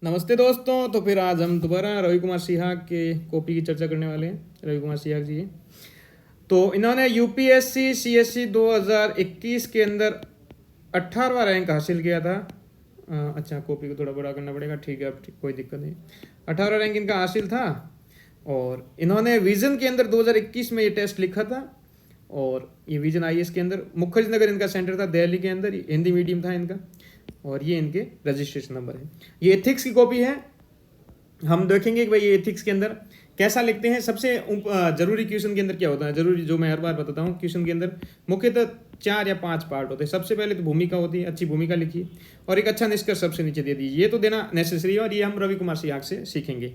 नमस्ते दोस्तों। तो फिर आज हम दोबारा रवि कुमार सिहाग के कॉपी की चर्चा करने वाले हैं। रवि कुमार सिहाग जी, तो इन्होंने यूपीएससी सीएससी 2021 के अंदर 18वां रैंक हासिल किया था। अच्छा, कॉपी को थोड़ा बड़ा करना पड़ेगा, ठीक है, अब कोई दिक्कत नहीं। 18वां रैंक इनका हासिल था और इन्होंने विजन के अंदर 2021 में ये टेस्ट लिखा था और ये विजन आईएएस के अंदर मुखर्जी नगर इनका सेंटर था, दिल्ली के अंदर। हिंदी मीडियम था इनका और ये इनके रजिस्ट्रेशन नंबर है। ये एथिक्स की कॉपी है। हम देखेंगे कि भाई ये एथिक्स के अंदर कैसा लिखते हैं। सबसे जरूरी क्वेश्चन के अंदर क्या होता है, जरूरी जो मैं हर बार बताता हूँ, क्वेश्चन के अंदर मुख्यतः 4 या 5 पार्ट होते हैं। सबसे पहले तो भूमिका होती है, अच्छी भूमिका लिखिए और एक अच्छा निष्कर्ष सबसे नीचे दे दीजिए। ये तो देना नेसेसरी है और ये हम रवि कुमार सिहाग से सीखेंगे।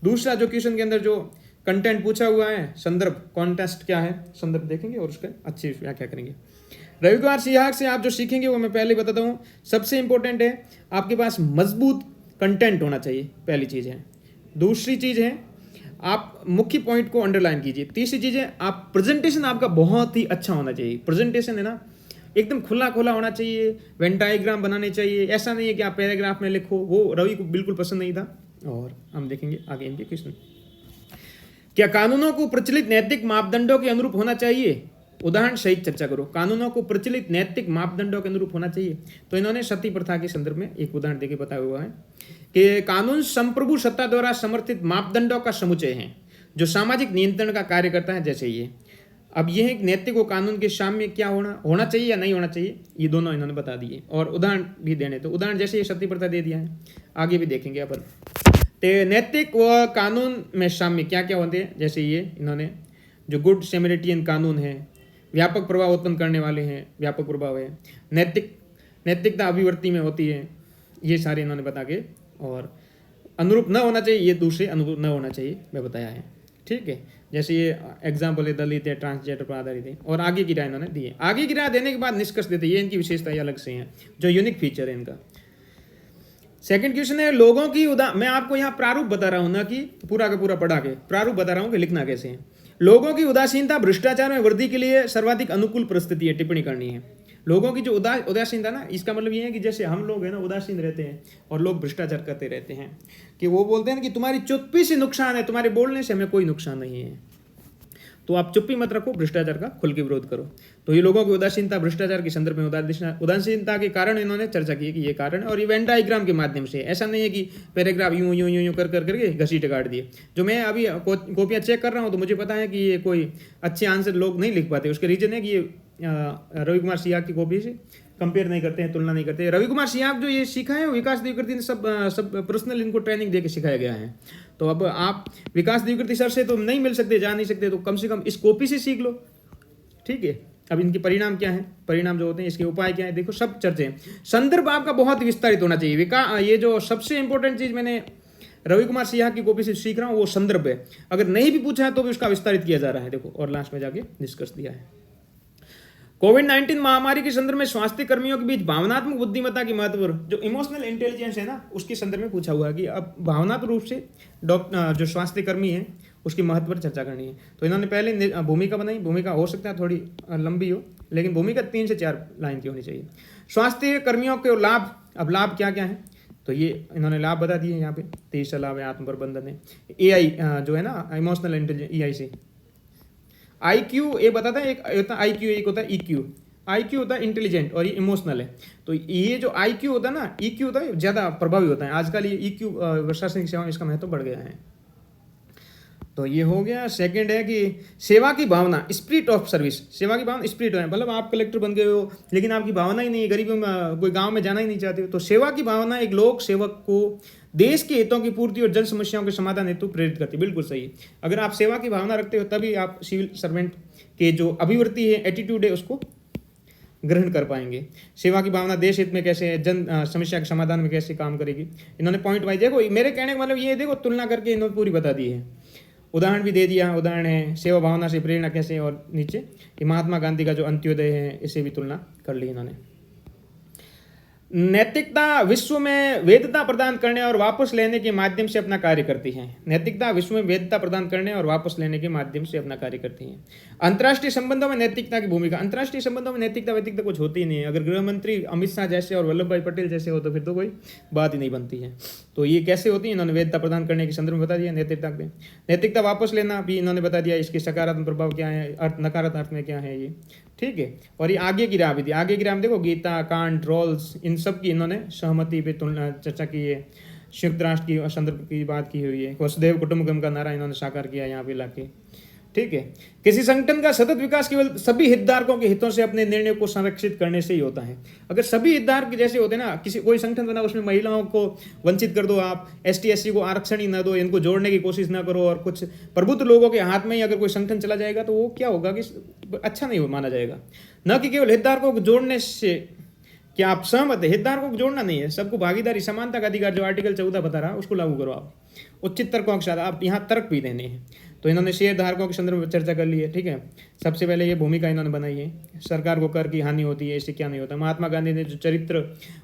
दूसरा जो क्वेश्चन के अंदर जो कंटेंट पूछा हुआ है, संदर्भ, कॉन्टेस्ट क्या है, संदर्भ देखेंगे और उसका अच्छी व्याख्या करेंगे। रवि कुमार सिहाग से आप जो सीखेंगे वो मैं पहले बताता हूँ। सबसे इंपॉर्टेंट है आपके पास मजबूत कंटेंट होना चाहिए, पहली चीज़ है। दूसरी चीज़ है आप मुख्य पॉइंट को अंडरलाइन कीजिए। तीसरी चीज़ है आप प्रेजेंटेशन आपका बहुत ही अच्छा होना चाहिए। प्रेजेंटेशन है ना, एकदम खुला खुला होना चाहिए, वेन डायग्राम बनाने चाहिए। ऐसा नहीं है कि आप पैराग्राफ में लिखो, वो रवि को बिल्कुल पसंद नहीं था। और हम देखेंगे आगे इनके क्वेश्चन। क्या कानूनों को प्रचलित नैतिक मापदंडों के अनुरूप होना चाहिए? उदाहरण सहित चर्चा करो। कानूनों को प्रचलित नैतिक मापदंडों के अनुरूप होना चाहिए। तो इन्होंने सती प्रथा के संदर्भ में एक उदाहरण देके बताया हुआ है कि कानून संप्रभु सत्ता द्वारा समर्थित मापदंडों का समुच्चय है जो सामाजिक नियंत्रण का कार्य करता है, जैसे ये। अब यह एक नैतिक और कानून के सामने क्या होना चाहिए या नहीं होना चाहिए, ये दोनों इन्होंने बता दिए और उदाहरण भी देने। तो उदाहरण जैसे ये सती प्रथा दे दिया है, आगे भी देखेंगे अपन। तो नैतिक व कानून में साम्य क्या क्या होते हैं, जैसे ये इन्होंने जो गुड सैमरिटियन कानून है, व्यापक प्रभाव उत्पन्न करने वाले हैं, व्यापक प्रभाव है, नैतिकता अभिवर्ती में होती है, ये सारे इन्होंने बता के। और अनुरूप न होना चाहिए, ये दूसरे अनुरूप न होना चाहिए मैं बताया है, ठीक है। जैसे ये एग्जाम्पल है दलित है, ट्रांसजेंडर पर आधारित है और आगे की राय इन्होंने दी है। आगे की राय देने के बाद निष्कर्ष देते हैं, ये इनकी विशेषताएं अलग से हैं जो यूनिक फीचर है इनका। सेकंड क्वेश्चन है लोगों की मैं आपको यहाँ प्रारूप बता रहा हूँ ना कि पूरा का पूरा पढ़ा के, प्रारूप बता रहा हूँ कि लिखना कैसे है। लोगों की उदासीनता भ्रष्टाचार में वृद्धि के लिए सर्वाधिक अनुकूल परिस्थिति है, टिप्पणी करनी है। लोगों की जो उदासीनता ना, इसका मतलब ये है कि जैसे हम लोग हैं ना उदासीन रहते हैं और लोग भ्रष्टाचार करते रहते हैं, कि वो बोलते हैं कि तुम्हारी चुप्पी से नुकसान है, तुम्हारे बोलने से हमें कोई नुकसान नहीं है, तो आप चुप्पी मत रखो, भ्रष्टाचार का खुल के विरोध करो। तो ये लोगों की उदासीनता भ्रष्टाचार के संदर्भ में उदासीनता के कारण इन्होंने चर्चा की कि ये कारण है। और ये वेन डायग्राम के माध्यम से, ऐसा नहीं है कि पैराग्राफ यूं यूं यूं यूं कर करके घसीटे काट दिए। जो मैं अभी कॉपियाँ चेक कर रहा हूँ तो मुझे पता है कि ये कोई अच्छे आंसर लोग नहीं लिख पाते। उसके रीजन है कि ये रवि कुमार सिहाग की कॉपी से कंपेयर नहीं करते हैं, तुलना नहीं करते हैं। रवि कुमार सिहाग जो ये सीखा है विकास द्विवेदी ने सब पर्सनल इनको ट्रेनिंग दे के सिखाया गया है। तो अब आप विकास द्विवेदी सर से तो नहीं मिल सकते, जा नहीं सकते, तो कम से कम इस कॉपी से सीख लो, ठीक है। अब इनके परिणाम क्या है, परिणाम जो होते हैं इसके उपाय क्या है, देखो सब चर्चे हैं। संदर्भ आपका बहुत विस्तारित होना चाहिए। ये जो सबसे इंपॉर्टेंट चीज मैंने रवि कुमार सिहाग की कॉपी से सीख रहा हूँ वो संदर्भ है। अगर नहीं भी पूछा है तो भी उसका विस्तारित किया जा रहा है, देखो, और लास्ट में जाके निष्कर्ष दिया है। कोविड-19 महामारी के संदर्भ में स्वास्थ्य कर्मियों के बीच भावनात्मक बुद्धिमत्ता की महत्व, जो इमोशनल इंटेलिजेंस है ना, उसके संदर्भ में पूछा हुआ है कि अब भावनात्मक रूप से जो स्वास्थ्य कर्मी है उसकी महत्व पर चर्चा करनी है। तो इन्होंने पहले भूमिका बनाई। भूमिका हो सकता है थोड़ी लंबी हो, लेकिन भूमिका 3 से 4 लाइन की होनी चाहिए। स्वास्थ्य कर्मियों के लाभ, अब लाभ क्या क्या है, तो ये इन्होंने लाभ बता दिए यहाँ पे। तीसरा लाभ है आत्म प्रबंधन है, एआई जो है ना, इमोशनल इंटेलिजेंस, एआई से। IQ ये बताता है, एक होता है IQ, एक होता है EQ। IQ होता है इंटेलिजेंट और ये इमोशनल है। तो ये जो IQ होता है ना, EQ होता है ज़्यादा प्रभावी होता है। आजकल ये EQ प्रशासनिक सेवा में इसका महत्व बढ़ गया है। तो ये हो गया। सेकंड है कि सेवा की भावना, स्पिरिट ऑफ सर्विस। सेवा की भावना, स्पिरिट है, मतलब आप कलेक्टर बन गए हो लेकिन आपकी भावना ही नहीं है, गरीबों में कोई गांव में जाना ही नहीं चाहते हो। तो सेवा की भावना एक लोक सेवक को देश के हितों की पूर्ति और जन समस्याओं के समाधान हेतु प्रेरित करती है। बिल्कुल सही। अगर आप सेवा की भावना रखते हो तभी आप सिविल सर्वेंट के जो अभिवृत्ति है, एटीट्यूड है, उसको ग्रहण कर पाएंगे। सेवा की भावना देश हित में कैसे, जन समस्या के समाधान में कैसे काम करेगी। इन्होंने पॉइंट वाइज, देखो मेरे कहने का मतलब ये, देखो तुलना करके इन्होंने पूरी बता दी है। उदाहरण भी दे दिया। उदाहरण है सेवा भावना से प्रेरणा कैसे, और नीचे महात्मा गांधी का जो अंत्योदय है इसे भी तुलना कर ली इन्होंने। नैतिकता विश्व में वैधता प्रदान करने और वापस लेने के माध्यम से अपना कार्य करती है। नैतिकता विश्व में वैधता प्रदान करने और वापस लेने के माध्यम से अपना कार्य करती है। अंतर्राष्ट्रीय संबंधों में नैतिकता की भूमिका। अंतर्राष्ट्रीय संबंधों में नैतिकता वैतिकता कुछ होती ही नहीं है। अगर गृह मंत्री अमित शाह जैसे और वल्लभ भाई पटेल जैसे हो तो फिर तो कोई बात ही नहीं बनती है। तो ये कैसे होती है इन्होंने वैधता प्रदान करने के संदर्भ में बता दिया। नैतिकता वापस लेना भी इन्होंने बता दिया, इसके सकारात्मक प्रभाव क्या है, अर्थ नकारात्मक अर्थ में क्या है ये, ठीक है। और ये आगे की राह भी थी, आगे की राह में देखो गीता, कांट, रॉल्स, इन सब की इन्होंने सहमति पे तुलना चर्चा की है। संयुक्त राष्ट्र की संदर्भ की बात की हुई है। वसुधैव कुटुंबकम का नारा इन्होंने साकार किया यहाँ पे लाके, ठीक है। किसी संगठन का सतत विकास केवल सभी हितधारकों के हितों से अपने निर्णय को संरक्षित करने से ही होता है। अगर सभी हितधारक जैसे होते हैं ना, किसी कोई संगठन बना उसमें महिलाओं को वंचित कर दो, आप ST SC को आरक्षण ही ना दो, इनको जोड़ने की कोशिश ना करो, और कुछ प्रबुद्ध लोगों के हाथ में ही अगर कोई संगठन चला जाएगा तो वो क्या होगा कि अच्छा नहीं माना जाएगा। न कि केवल हितधारकों को जोड़ने से, क्या आप सहमत है? हितधारकों को जोड़ना नहीं है, सबको भागीदारी, समानता का अधिकार जो आर्टिकल 14 बता रहा है उसको लागू करो आप, उचित तर्कों के साथ। आप यहाँ तर्क भी देने हैं। तो इन्होंने शेयर धारकों के संदर्भ में चर्चा कर ली है, ठीक है। सबसे पहले ये भूमिका इन्होंने बनाई है, सरकार को कर की हानि होती है, इससे क्या नहीं होता। महात्मा गांधी ने जो चरित्र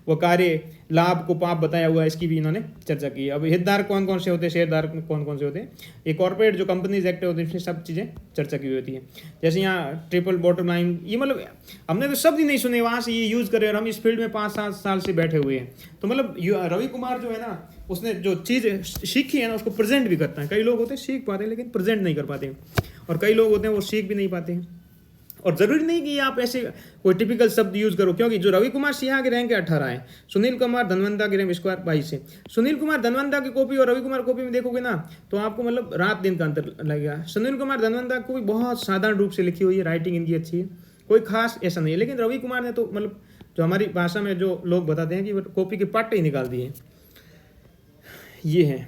व कार्य लाभ को पाप बताया हुआ है, इसकी भी इन्होंने चर्चा की है। अब हितधारक कौन कौन से होते हैं, शेयर धारक कौन कौन से होते हैं, ये कॉर्पोरेट जो कंपनीज एक्ट होती है इसमें सब चीज़ें चर्चा की हुई होती है। जैसे यहाँ ट्रिपल बॉटम लाइन, ये मतलब हमने तो शब्द ही नहीं सुने, वहाँ से ये यूज़ कर रहे हैं और हम इस फील्ड में 5-7 साल से बैठे हुए हैं। तो मतलब रवि कुमार जो है ना, उसने जो चीज़ सीखी है ना उसको प्रेजेंट भी करता है। कई लोग होते हैं सीख पाते हैं लेकिन प्रेजेंट नहीं कर पाते, और कई लोग होते हैं वो सीख भी नहीं पाते हैं। और ज़रूरी नहीं कि आप ऐसे कोई टिपिकल शब्द यूज़ करो, क्योंकि जो रवि कुमार सिन्हा के रैंक 18 है, सुनील कुमार धनवंता के रैंक स्क्वायर 22 है। सुनील कुमार धनवंता की कॉपी और रवि कुमार कॉपी में देखोगे ना तो आपको मतलब रात दिन का अंतर लगेगा। सुनील कुमार धनवंता को भी बहुत साधारण रूप से लिखी हुई है, राइटिंग इनकी अच्छी है, कोई खास ऐसा नहीं है। लेकिन रवि कुमार ने तो मतलब जो हमारी भाषा में जो लोग बताते हैं कि कॉपी के पार्ट ही निकाल दिए। ये है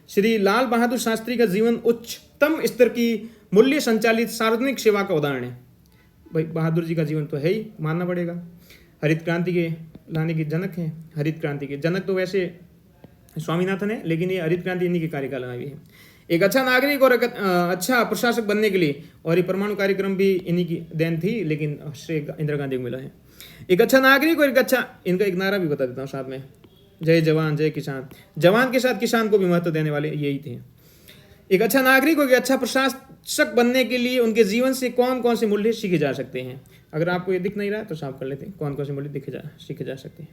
श्री लाल बहादुर शास्त्री का जीवन उच्चतम स्तर की मूल्य संचालित सार्वजनिक सेवा का उदाहरण है। भाई बहादुर जी का जीवन तो है ही, मानना पड़ेगा। हरित क्रांति के लाने के जनक हैं। हरित क्रांति के जनक तो वैसे स्वामीनाथन है, लेकिन ये हरित क्रांति इन्हीं के कार्यकाल में भी है। एक अच्छा नागरिक और अच्छा प्रशासक बनने के लिए, और ये परमाणु कार्यक्रम भी इन्हीं की देन थी, लेकिन श्रेय इंदिरा गांधी को मिला है। एक अच्छा नागरिक और एक अच्छा, इनका एक नारा भी बता देता हूँ साथ में, जय जवान जय किसान। जवान के साथ किसान को भी महत्व देने वाले यही थे। एक अच्छा नागरिक और एक अच्छा प्रशासक बनने के लिए उनके जीवन से कौन कौन से मूल्य सीखे जा सकते हैं। अगर आपको ये दिख नहीं रहा है तो साफ कर लेते हैं, कौन कौन से मूल्य सीखे जा सकते हैं।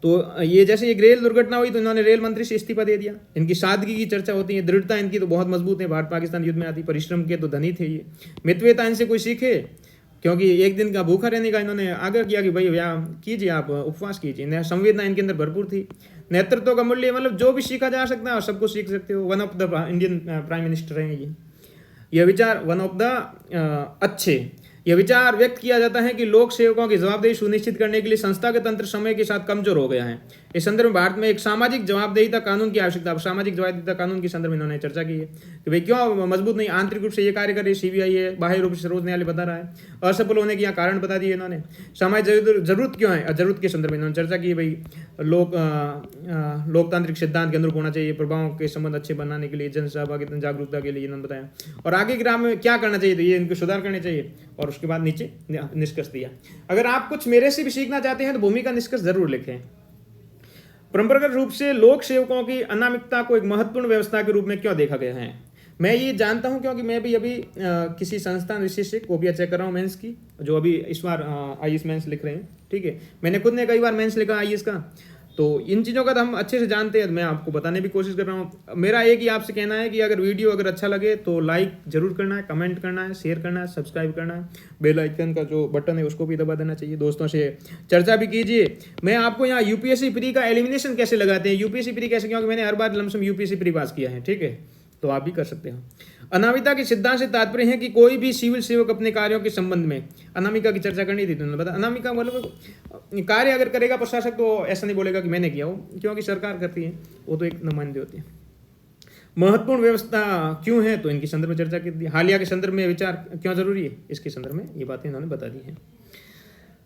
तो ये जैसे एक रेल दुर्घटना हुई तो इन्होंने रेल मंत्री से इस्तीफा दे दिया। इनकी सादगी की चर्चा होती है, दृढ़ता इनकी तो बहुत मजबूत है, भारत पाकिस्तान युद्ध में आती, परिश्रम के तो धनी थे ये। मितव्ययिता इनसे कोई सीखे, क्योंकि एक दिन का भूखा रहने का इन्होंने आग्रह किया कि भाई व्यायाम कीजिए, आप उपवास कीजिए। संवेदना इनके अंदर भरपूर थी। नेतृत्व का मूल्य मतलब जो भी सीखा जा सकता है और सबको सीख सकते हो। One of the Indian prime minister हैं ये विचार वन ऑफ द अच्छे। यह विचार व्यक्त किया जाता है कि लोक सेवकों की जवाबदेही सुनिश्चित करने के लिए संस्था के तंत्र समय के साथ कमजोर हो गया है। इस संदर्भ में भारत में एक सामाजिक जवाबदेहिता कानून की आवश्यकता, सामाजिक जवाबदेहिता कानून के संदर्भ में इन्होंने चर्चा की है कि भाई क्यों मजबूत नहीं, आंतरिक रूप से ये कार्य कर रही CBI है, बाह्य रूप से सर्वोच्च न्यायालय बता रहा है, असफल होने की यहाँ कारण बता दिए इन्होंने। सामाजिक जरूरत क्यों है, जरूरत के संदर्भ में इन्होंने चर्चा की। भाई लोकतांत्रिक सिद्धांत के अनुरूप होना चाहिए, प्रभावों के संबंध अच्छे बनाने के लिए, जन सहभागिता जागरूकता के लिए इन्होंने बताया। और आगे ग्राम में क्या करना चाहिए, तो ये इनको सुधार करने चाहिए। और उसके बाद नीचे निष्कर्ष दिया। अगर आप कुछ मेरे से भी सीखना चाहते हैं तो भूमि का निष्कर्ष जरूर लिखें। परंपरागत रूप से लोक सेवकों की अनामिकता को एक महत्वपूर्ण व्यवस्था के रूप में क्यों देखा गया है, मैं ये जानता हूं क्योंकि मैं भी अभी किसी संस्थान विशेष से कॉपियाँ चेक कर रहा हूँ मेंस की, जो अभी इस बार IAS मेंस लिख रहे हैं, ठीक है। मैंने खुद ने कई बार मेंस लिखा IAS का, तो इन चीज़ों का तो हम अच्छे से जानते हैं, मैं आपको बताने की कोशिश कर रहा हूँ। मेरा एक ही आपसे कहना है कि अगर वीडियो अगर अच्छा लगे तो लाइक जरूर करना है, कमेंट करना है, शेयर करना है, सब्सक्राइब करना है, बेल आइकन का जो बटन है उसको भी दबा देना चाहिए। दोस्तों से चर्चा भी कीजिए। मैं आपको यहाँ UPSC प्री का एलिमिनेशन कैसे लगाते हैं, UPSC प्री कैसे, क्योंकि मैंने हर बार लमसम UPSC प्री पास किया है, ठीक है, तो आप भी कर सकते हो। अनामिका के सिद्धांत से तात्पर्य है कि कोई भी सिविल सेवक अपने कार्यों के संबंध में, अनामिका की चर्चा करनी थी तो उन्होंने बताया। अनामिका मतलब कार्य अगर करेगा प्रशासक तो ऐसा नहीं बोलेगा कि मैंने किया हो, क्योंकि सरकार करती है, वो तो एक नुमाइंदे होते हैं। महत्वपूर्ण व्यवस्था क्यों है, तो इनके संदर्भ में चर्चा की थी। हालिया के संदर्भ में विचार क्यों जरूरी है, इसके संदर्भ में ये बातें इन्होंने बता दी हैं।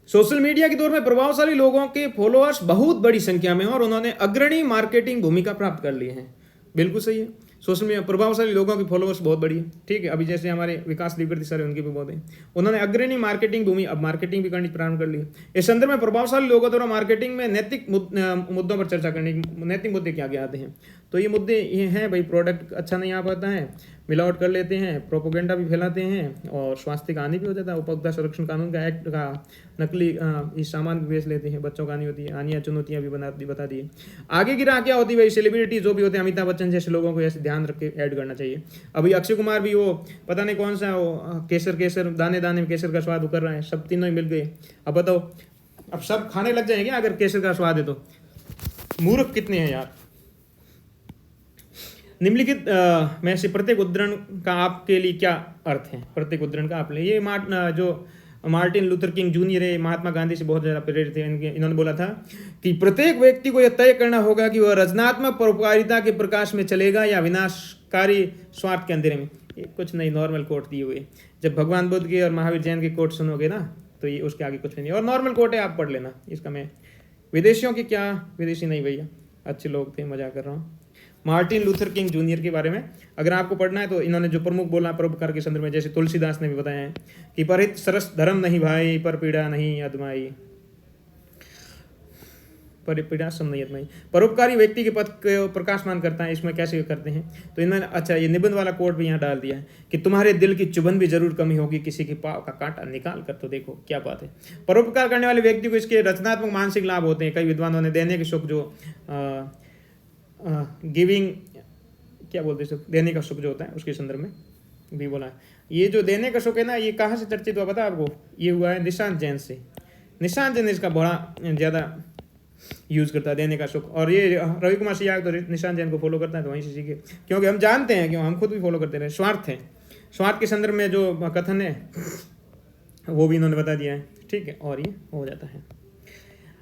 सोशल मीडिया के दौर में प्रभावशाली लोगों के फॉलोअर्स बहुत बड़ी संख्या में हैं और उन्होंने अग्रणी मार्केटिंग भूमिका प्राप्त कर ली है। बिल्कुल सही है, सोशल मीडिया प्रभावशाली लोगों की फॉलोअर्स बहुत बड़ी है, ठीक है। अभी जैसे हमारे विकास द्विवेदी सर है, उनकी भी बहुत है। उन्होंने अग्रणी मार्केटिंग भूमि, अब मार्केटिंग भी करनी प्रारंभ कर ली है। इस संदर्भ में प्रभावशाली लोगों द्वारा मार्केटिंग में नैतिक मुद्दों पर चर्चा करने की, नैतिक मुद्दे क्या क्या आते हैं, तो ये मुद्दे ये हैं भाई, प्रोडक्ट अच्छा नहीं आ पाता है, मिलावट कर लेते हैं, प्रोपोगेंडा भी फैलाते हैं और स्वास्थ्य का हानि भी हो जाता है। उपभोक्ता संरक्षण कानून का एक्ट का नकली इस सामान भी बेच लेते हैं, बच्चों का हानि होती है। हानियाँ चुनौतियाँ भी बता दी। आगे की राह क्या होती है भाई, सेलिब्रिटी जो भी होते हैं, अमिताभ बच्चन जैसे लोगों को ऐसे ध्यान रख के ऐड करना चाहिए। अभी अक्षय कुमार भी वो पता नहीं कौन सा वो केसर दाने दाने में केसर का स्वाद कर रहा है, सब तीनों ही मिल गए। अब बताओ, अब सब खाने लग जाएंगे अगर केसर का स्वाद है तो। मूर्ख कितने हैं यार। निम्नलिखित में से प्रत्येक उद्धरण का आपके लिए क्या अर्थ है? प्रत्येक उद्धरण का आप लिए, ये जो मार्टिन लूथर किंग जूनियर है, महात्मा गांधी से बहुत ज़्यादा प्रेरित थे। इन्होंने बोला था कि प्रत्येक व्यक्ति को यह तय करना होगा कि वह रचनात्मक परोपकारिता के प्रकाश में चलेगा या विनाशकारी स्वार्थ के अंधेरे में। ये कुछ नहीं, नॉर्मल कोट दिए हुए। जब भगवान बुद्ध के और महावीर जैन के कोट सुनोगे ना तो ये उसके आगे कुछ भी नहीं, और नॉर्मल कोट है, आप पढ़ लेना। इसका मैं विदेशियों के क्या, विदेशी नहीं भैया, अच्छे लोग थे, मजाक कर रहा हूँ। मार्टिन लूथर किंग जूनियर के बारे में अगर आपको पढ़ना है तो इन्होंने जो प्रमुख बोला परोपकार के संदर्भ में, जैसे तुलसीदास ने भी बताया है कि परहित सरस धर्म नहीं भाई, पर पीड़ा नहीं अदमाई, पर पीड़ा सम नहीं अदमाई। परोपकारी व्यक्ति के पथ को प्रकाशमान करता है। इसमें कैसे करते हैं तो इन्होंने, अच्छा ये निबंध वाला कोट भी यहाँ डाल दिया है कि तुम्हारे दिल की चुभन भी जरूर कमी होगी, किसी के पाव का कांटा निकाल कर तो देखो। क्या बात है। परोपकार करने वाले व्यक्ति को इसके रचनात्मक मानसिक लाभ होते हैं। कई विद्वानों ने देने के सुख, जो गिविंग क्या बोलते हैं, देने का सुख जो होता है उसके संदर्भ में भी बोला है। ये जो देने का सुख है ना, ये कहाँ से चर्चित हुआ पता है आपको? ये हुआ है निशांत जैन से। निशांत जैन इसका बड़ा ज़्यादा यूज़ करता है, देने का सुख। और ये रवि कुमार सियाग तो निशांत जैन को फॉलो करता है, तो वहीं से सीखे, क्योंकि हम जानते हैं, क्यों हम खुद भी फॉलो करते रहे। स्वार्थ है, स्वार्थ के संदर्भ में जो कथन है वो भी इन्होंने बता दिया है, ठीक है। और ये हो जाता है।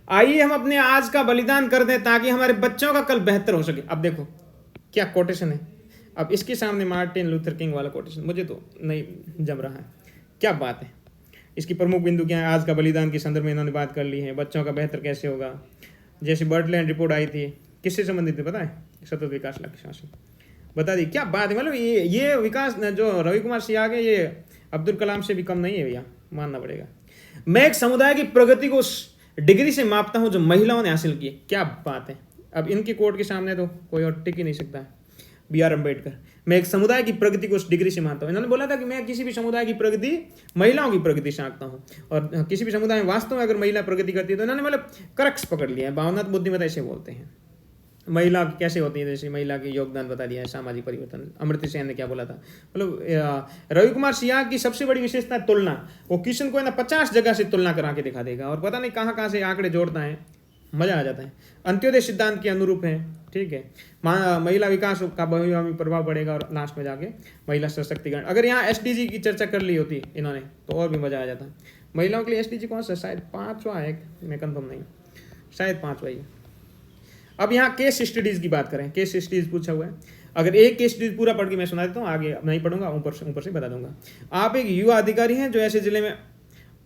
आइए हम अपने आज का बलिदान कर दें ताकि हमारे बच्चों का कल बेहतर हो सके। अब देखो क्या कोटेशन है। अब इसके सामने मार्टिन लूथर किंग वाला कोटेशन मुझे तो नहीं जम रहा है। क्या बात है। इसकी प्रमुख बिंदु क्या है? आज का बलिदान के संदर्भ में इन्होंने बात कर ली है। बच्चों का बेहतर कैसे होगा, जैसे बर्डलैंड रिपोर्ट आई थी, किससे संबंधित है पता है? सतत विकास लक्ष्य से बता दी। क्या बात है। मतलब ये विकास जो रवि कुमार सियाग है, ये अब्दुल कलाम से भी कम नहीं है भैया, मानना पड़ेगा। मैं एक समुदाय की प्रगति को डिग्री से मापता हूं जो महिलाओं ने हासिल की। क्या बात है। अब इनकी कोर्ट के सामने तो कोई और टिक ही नहीं सकता है। B.R. अम्बेडकर, मैं एक समुदाय की प्रगति को उस डिग्री से मानता हूं। इन्होंने बोला था कि मैं किसी भी समुदाय की प्रगति महिलाओं की प्रगति से आंकता हूं, और किसी भी समुदाय में वास्तव में अगर महिला प्रगति करती है तो इन्होंने मतलब करक्स पकड़ लिया है। भावनात्मक बुद्धिमत्ता इसे बोलते हैं। महिला कैसे होती है, जैसे महिला के योगदान बता दिया है, सामाजिक परिवर्तन। अमृत सेन ने क्या बोला था, मतलब रवि कुमार सियाग की सबसे बड़ी विशेषता तुलना। वो किशन को है ना 50 जगह से तुलना करा के दिखा देगा, और पता नहीं कहाँ कहाँ से आंकड़े जोड़ता है, मजा आ जाता है। अंत्योदय सिद्धांत के अनुरूप है, ठीक है। महिला विकास का बहुआयामी प्रभाव पड़ेगा, और लास्ट में जाके महिला सशक्तिकरण। अगर यहाँ SDG की चर्चा कर ली होती इन्होंने तो और भी मजा आ जाता। महिलाओं के लिए SDG कौन सा, शायद 5वां है, मैं कंफर्म नहीं, शायद 5वां ही है। अब यहाँ केस स्टडीज की बात करें। केस स्टडीज पूछा हुआ है। अगर एक केस स्टडीज पूरा पढ़ के मैं सुना देता हूँ, आगे नहीं पढ़ूंगा, ऊपर से बता दूंगा। आप एक युवा अधिकारी हैं जो ऐसे जिले में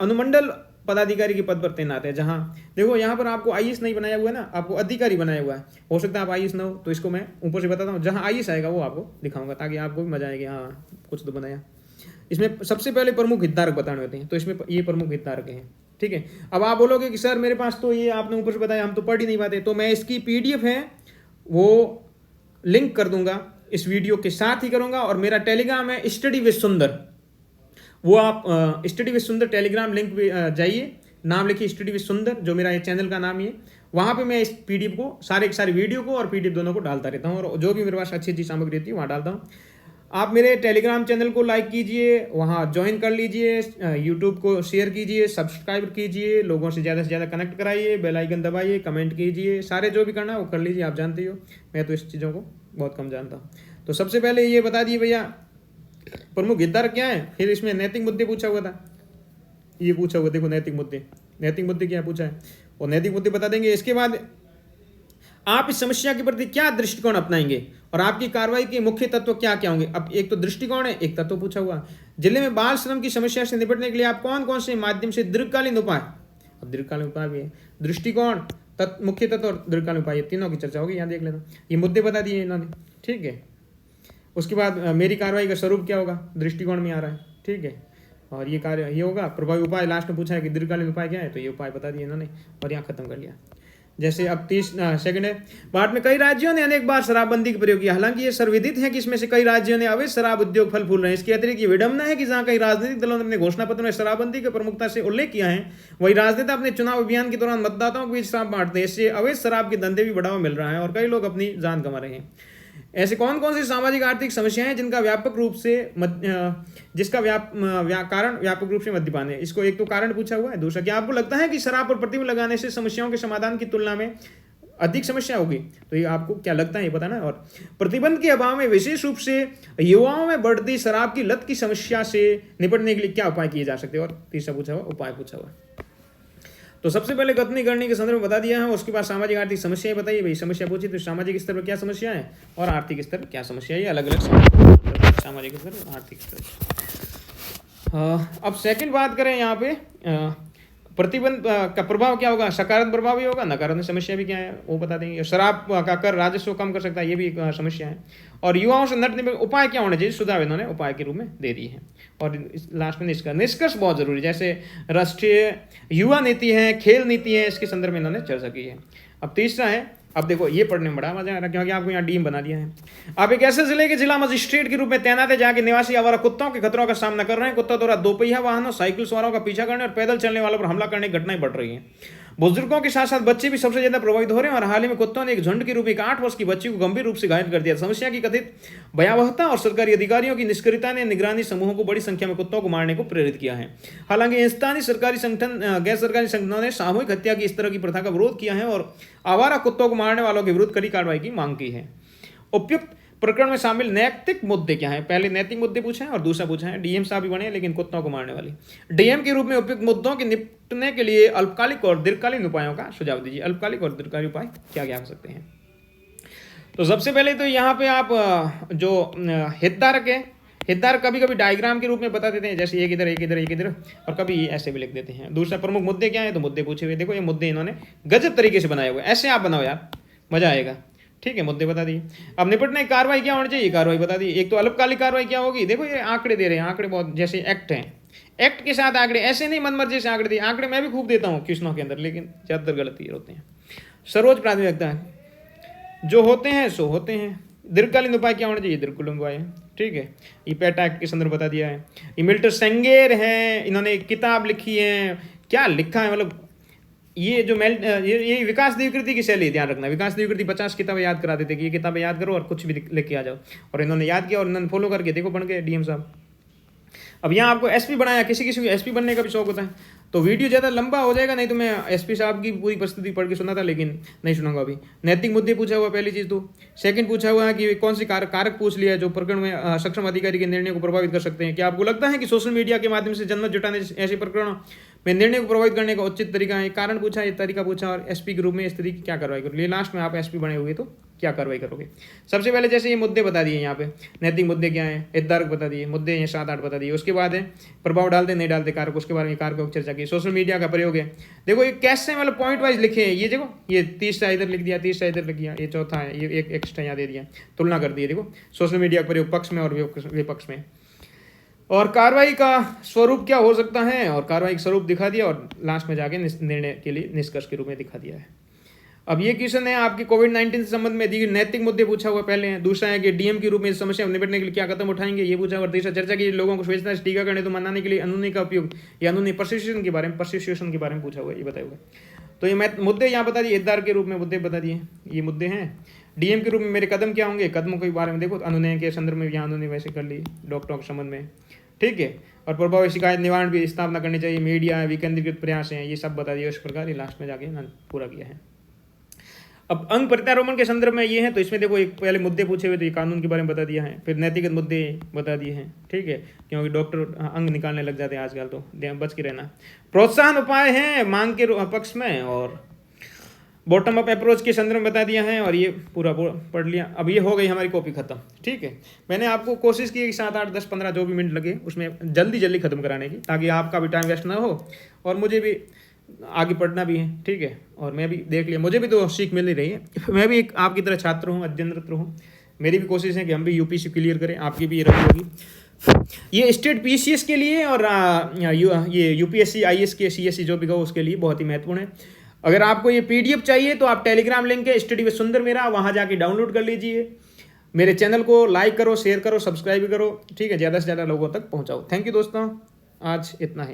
अनुमंडल पदाधिकारी के पद पर तैनात है, जहाँ देखो यहाँ पर आपको IAS नहीं बनाया हुआ है ना, आपको अधिकारी बनाया हुआ है। हो सकता है आप IAS ना हो, तो इसको मैं ऊपर से बताता हूँ। जहाँ IAS आएगा वो आपको दिखाऊंगा, ताकि आपको भी मजा आएगी, हाँ कुछ तो बनाया। इसमें सबसे पहले प्रमुख हितधारक बताने होते हैं, तो इसमें ये प्रमुख हितधारक हैं, ठीक है। अब आप बोलोगे कि सर मेरे पास तो ये आपने ऊपर से बताया, हम तो पढ़ ही नहीं पाते। तो मैं इसकी PDF है वो लिंक कर दूंगा, इस वीडियो के साथ ही करूंगा। और मेरा टेलीग्राम है स्टडी विद सुंदर, वो आप स्टडी विद सुंदर टेलीग्राम लिंक पे जाइए, नाम लिखिए स्टडी विद सुंदर, जो मेरा ये चैनल का नाम ही है। वहाँ पे मैं इस PDF को, सारे वीडियो को और PDF दोनों को डालता रहता हूँ, और जो भी मेरे पास अच्छी सामग्री रहती है वहाँ डालता हूँ। आप मेरे टेलीग्राम चैनल को लाइक कीजिए, वहाँ ज्वाइन कर लीजिए, यूट्यूब को शेयर कीजिए, सब्सक्राइब कीजिए, लोगों से ज़्यादा कनेक्ट कराइए, बेल आइकन दबाइए, कमेंट कीजिए, सारे जो भी करना है वो कर लीजिए। आप जानते हो मैं तो इस चीज़ों को बहुत कम जानता हूँ। तो सबसे पहले ये बता दिए भैया प्रमुख हितधारक क्या है। फिर इसमें नैतिक मुद्दे पूछा हुआ था, ये पूछा हुआ, देखो नैतिक मुद्दे क्या पूछा है, और नैतिक मुद्दे बता देंगे। इसके बाद आप इस समस्या के प्रति क्या दृष्टिकोण अपनाएंगे और आपकी कार्रवाई के मुख्य तत्व क्या क्या होंगे। अब एक तो दृष्टिकोण है, एक तत्व पूछा हुआ। जिले में बाल श्रम की समस्या से निपटने के लिए आप कौन कौन से माध्यम से दीर्घकालीन उपाय, अब दीर्घकालीन उपाय भी है, दृष्टिकोण, मुख्य तत्व और दीर्घकालीन उपाय, तीनों की चर्चा होगी। यहाँ देख लेना, ये मुद्दे बता दिए इन्होंने, ठीक है। उसके बाद मेरी कार्रवाई का स्वरूप क्या होगा, दृष्टिकोण में आ रहा है, ठीक है। और ये कार्य ये होगा। प्रभावी उपाय लास्ट में पूछा है कि दीर्घकालीन उपाय क्या है, तो ये उपाय बता दिए इन्होंने, और यहाँ खत्म कर लिया। जैसे अब 30 सेकंड है। भारत में कई राज्यों ने अनेक बार शराबबंदी का प्रयोग किया। हालांकि ये सर्वविदित है कि इसमें से कई राज्यों ने अवैध शराब उद्योग फल फूल रहे हैं। इसके अतिरिक्त ये विडंबना है कि जहां कई राजनीतिक दलों ने अपने घोषणा पत्र में शराबबंदी के प्रमुखता से उल्लेख किया है, वही राजनेता अपने चुनाव अभियान के दौरान मतदाताओं के बीच शराब बांटते हैं। इससे अवैध शराब के धंधे भी बढ़ावा मिल रहा है और कई लोग अपनी जान गंवा रहे हैं। ऐसे कौन कौन सी सामाजिक आर्थिक समस्याएं हैं जिसका व्यापक रूप से मद्यपान है? इसको एक तो कारण पूछा हुआ है। दूसरा, क्या आपको लगता है कि शराब पर प्रतिबंध लगाने से समस्याओं के समाधान की तुलना में अधिक समस्या होगी? तो ये आपको क्या लगता है ये बताना। और प्रतिबंध के अभाव में विशेष रूप से युवाओं में बढ़ती शराब की लत की समस्या से निपटने के लिए क्या उपाय किए जा सकते हैं? और तीसरा पूछा हुआ उपाय पूछा हुआ। तो सबसे पहले कथनी करने के संदर्भ में बता दिया है। उसके बाद सामाजिक आर्थिक समस्याएं बताइए। भाई समस्या पूछी तो सामाजिक स्तर पर क्या समस्या है और आर्थिक स्तर पर क्या समस्या है, अलग अलग सामाजिक स्तर आर्थिक स्तर। अब सेकंड बात करें यहाँ पे प्रतिबंध का प्रभाव क्या होगा। सकारात्मक प्रभाव भी होगा, नकारात्मक समस्या भी क्या है वो बता देंगे। शराब का कर राजस्व कम कर सकता है, ये भी एक समस्या है। और युवाओं से निपटने में उपाय क्या होने चाहिए, सुझाव इन्होंने उपाय के रूप में दे दी है। और लास्ट में निष्कर्ष बहुत जरूरी, जैसे राष्ट्रीय युवा नीति है, खेल नीति है, इसके संदर्भ में इन्होंने चर्चा की है। अब तीसरा है, अब देखो ये पढ़ने में बड़ा मजा आ रहा है क्योंकि आपको यहाँ डीएम बना दिया है। आप एक ऐसे जिले के जिला मजिस्ट्रेट के रूप में तैनात है जहाँ के निवासी आवारा कुत्तों के खतरों का सामना कर रहे हैं। कुत्तों द्वारा दोपहिया वाहनों, साइकिल सवारों का पीछा करने और पैदल चलने वालों पर हमला करने की घटनाएं बढ़ रही हैं। बुजुर्गों के साथ साथ बच्चे भी सबसे ज्यादा प्रभावित हो रहे हैं और हाल ही में कुत्तों ने एक झुंड के रूप में एक 8 वर्ष की बच्ची को गंभीर रूप से घायल कर दिया। समस्या की कथित भयावहता और सरकारी अधिकारियों की निष्क्रियता ने निगरानी समूहों को बड़ी संख्या में कुत्तों को मारने को प्रेरित किया है। हालांकि स्थानीय सरकारी संगठन, गैर सरकारी संगठनों ने सामूहिक हत्या की इस तरह की प्रथा का विरोध किया है और आवारा कुत्तों को मारने वालों के विरुद्ध कड़ी कार्रवाई की मांग की है। उपयुक्त प्रकरण में शामिल नैतिक मुद्दे क्या हैं? पहले नैतिक मुद्दे पूछे हैं और दूसरा पूछा है डीएम साहब भी बने लेकिन कुत्तों को मारने वाली। डीएम के रूप में उपयुक्त मुद्दों के निपटने के लिए अल्पकालिक और दीर्घकालीन उपायों का सुझाव दीजिए। अल्पकालिक और दीर्घकालीन उपाय क्या क्या हो सकते हैं? तो सबसे पहले तो यहाँ पे आप जो हितधारक है, हितधारक कभी कभी डायग्राम के रूप में बता देते हैं, जैसे एक इधर एक इधर एक इधर, और कभी ऐसे भी लिख देते हैं। दूसरा, प्रमुख मुद्दे क्या है, तो मुद्दे पूछे हुए। देखो ये मुद्दे इन्होंने गजब तरीके से बनाए हुए, ऐसे आप बनाओ यार, मजा आएगा। ठीक है, मुद्दे बता दिए। अब निपटने की कार्रवाई क्या होनी चाहिए, कार्रवाई बता दी। एक तो अल्पकालिक कार्रवाई क्या होगी, देखो ये आंकड़े दे रहे हैं, आंकड़े बहुत, जैसे एक्ट हैं, एक्ट के साथ आंकड़े, ऐसे नहीं मनमर्जी से आंकड़े दिए। आंकड़े मैं भी खूब देता हूँ क्वेश्चनों के अंदर, लेकिन ज़्यादातर गलती होते हैं। सर्वोच्च प्राथमिकता जो होते हैं सो होते हैं। दीर्घकालीन उपाय क्या होना चाहिए, दीर्घकालीन उपाय, ठीक है। ये पेटा एक्ट के संदर्भ बता दिया है। ये मिल्टन सेंगर है, इन्होंने एक किताब लिखी है, क्या लिखा है, मतलब ये जो ये विकास द्विकृति की शैली, ध्यान रखना। विकास द्विकृति 50 किताबें याद करा देते कि ये किताबें याद करो और कुछ भी लिख के आ जाओ, और इन्होंने याद किया और इन्होंने फॉलो करके देखो बन गए डीएम साहब। अब यहाँ आपको एसपी बनाया, किसी किसी को एसपी बनने का भी शौक होता है, तो वीडियो ज़्यादा लंबा हो जाएगा, नहीं तो मैं एसपी साहब की पूरी परिस्थिति पढ़ के सुना था, लेकिन नहीं सुनाऊंगा अभी। नैतिक मुद्दे पूछा हुआ पहली चीज़। तो सेकंड पूछा हुआ है कि कौन सी कारक पूछ लिया जो प्रकरण में सक्षम अधिकारी के निर्णय को प्रभावित कर सकते हैं। क्या आपको लगता है कि सोशल मीडिया के माध्यम से जनमत जुटाने ऐसे प्रकरणों में निर्णय को प्रभावित करने का उचित तरीका है? कारण पूछा, ये तरीका पूछा, और एसपी के रूप में इस तरीके की क्या कार्रवाई करोगे। लास्ट में आप एसपी बने हुए तो क्या कार्रवाई करोगे। सबसे पहले जैसे ये मुद्दे बता दिए यहाँ पे, नैतिक मुद्दे क्या है, हितधारक बता दिए, मुद्दे हैं 7-8 बता दिए। उसके बाद है प्रभाव डालते नहीं डालते कारक, उसके बारे में कारकों की चर्चा की। सोशल मीडिया का प्रयोग है, देखो ये कैसे मतलब पॉइंट वाइज लिखे हैं, ये देखो ये 30 इधर लिख दिया, 30 इधर लिख दिया, ये चौथा है, ये एक एक्स्ट्रा यहाँ दे दिया, तुलना कर दी। देखो सोशल मीडिया का प्रयोग पक्ष में और विपक्ष में, और कार्रवाई का स्वरूप क्या हो सकता है, और कार्रवाई का स्वरूप दिखा दिया, और लास्ट में जाके निर्णय के लिए निष्कर्ष के रूप में दिखा दिया है। अब ये क्वेश्चन है आपके कोविड-19 से संबंध में दी नैतिक मुद्दे पूछा हुआ पहले है। दूसरा है कि डीएम के रूप में इस समस्या में निपटने के लिए क्या कदम उठाएंगे, ये पूछा हुआ। तीसरा, चर्चा की लोगों को स्वेच्छा से टीका करने तो मनाने के लिए अनुनय का उपयोग या अनुनय प्रशिक्षण के बारे में पूछा हुआ, ये बताया हुआ। तो ये मुद्दे यहाँ बता दिए, हितधारक के रूप में मुद्दे बता दिए, ये मुद्दे हैं। डीएम के रूप में मेरे कदम क्या होंगे, कदमों के बारे में देखो, अनुनय के संदर्भ में यहाँ अनुनय वैसे कर ली डॉक्टरों के संबंध में, ठीक है। और प्रभावी शिकायत निवारण की स्थापना करनी चाहिए, मीडिया विकेंद्रीकृत प्रयास हैं, ये सब बता दिया। उस प्रकार ये लास्ट में जाके पूरा किया है। अब अंग प्रत्यारोपण के संदर्भ में ये है, तो इसमें देखो एक पहले मुद्दे पूछे हुए, तो ये कानून के बारे में बता दिया है, फिर नैतिक मुद्दे बता दिए हैं, ठीक है, क्योंकि डॉक्टर अंग निकालने लग जाते हैं आजकल, तो बच के रहना। प्रोत्साहन उपाय हैं मांग के पक्ष में, और बॉटम अप अप्रोच के संदर्भ में बता दिया है, और ये पूरा पढ़ लिया। अब ये हो गई हमारी कॉपी खत्म, ठीक है। मैंने आपको कोशिश की कि 7, 8, 10, 15 जो भी मिनट लगे उसमें जल्दी खत्म कराने की, ताकि आपका भी टाइम वेस्ट ना हो और मुझे भी आगे पढ़ना भी है, ठीक है। और मैं भी देख लिया, मुझे भी तो सीख मिल ही रही है, मैं भी एक आपकी तरह छात्र हूँ, अध्ययनरत हूँ। मेरी भी कोशिश है कि हम भी यूपीएससी क्लियर करें, आपकी भी ये रही होगी। ये स्टेट पीसीएस के लिए और ये यूपीएससी आईएएस के सीएससी जो भी कहो उसके लिए बहुत ही महत्वपूर्ण है। अगर आपको ये PDF चाहिए तो आप टेलीग्राम लिंक है स्टडी विद सुंदर मेरा, वहां जाके डाउनलोड कर लीजिए। मेरे चैनल को लाइक करो, शेयर करो, सब्सक्राइब करो, ठीक है, ज़्यादा से ज़्यादा लोगों तक पहुंचाओ। थैंक यू दोस्तों, आज इतना ही।